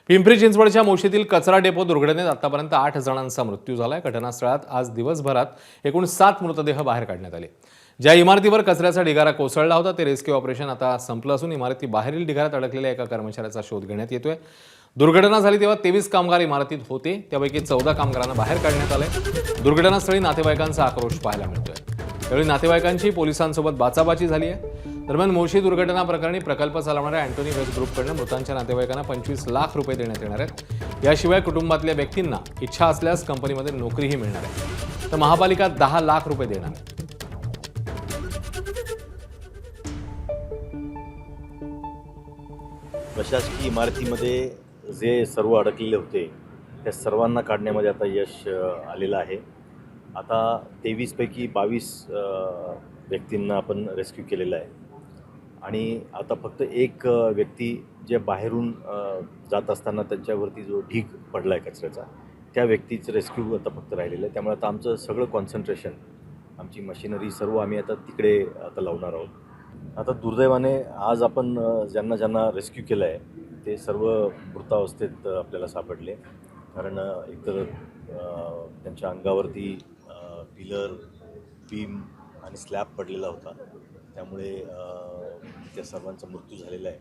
पिंपरी चिंचवडच्या मोशीतील कचरा डेपो दुर्घटनेत आतापर्यंत 8 जणांचा मृत्यू झालाय। घटनास्थळात आज दिवसभरात एकूण 7 मृतदेह बाहेर काढण्यात आले। ज्या इमारतीवर कचऱ्याचा ढिगारा कोसळला होता ते रेस्क्यू ऑपरेशन आता संपलं असून इमारतीबाहेरील ढिगाऱ्यात अडकलेल्या एका कर्मचाऱ्याचा शोध घेण्यात येतोय। दुर्घटना झाली तेव्हा 23 कामगार इमारतीत होते, त्यापैकी 14 कामगारांना बाहेर काढण्यात आले। दुर्घटनास्थळी नातेवाईकांचा आक्रोश पाहायला मिळतोय। त्यावेळी नातेवाईकांची पोलिसांसोबत बाचाबाची झाली आहे। दरम्यान मोशी दुर्घटना प्रकरणी प्रकल्प चालवणाऱ्या अँटोनी वेस्ट ग्रुपकडून मृतांच्या नातेवाईकांना 25 लाख रुपये देण्यात येणार आहेत। याशिवाय कुटुंबातल्या व्यक्तींना इच्छा असल्यास कंपनीमध्ये नोकरीही मिळणार आहे, तर महापालिका 10 लाख रुपये देणार आहे। प्रशासकीय इमारतीमध्ये जे सर्व अडकलेले होते त्या सर्वांना काढण्यामध्ये आता यश आलेलं आहे। आता 23 पैकी 22 व्यक्तींना आपण रेस्क्यू केलेलं आहे आणि आता फक्त एक व्यक्ती जे बाहेरून जात असताना त्यांच्यावरती जो ढीग पडला आहे कचऱ्याचा, त्या व्यक्तीचं रेस्क्यू आता फक्त राहिलेलं आहे। त्यामुळे आता आमचं सगळं कॉन्सन्ट्रेशन, आमची मशिनरी सर्व आम्ही आता तिकडे आता लावणार आहोत। आता दुर्दैवाने आज आपण ज्यांना ज्यांना रेस्क्यू केलं आहे ते सर्व मृतावस्थेत आपल्याला सापडले। कारण एकतर त्यांच्या अंगावरती पिलर, बीम आणि स्लॅब पडलेला होता, त्यामुळे त्या सर्वांचा मृत्यू झालेला आहे।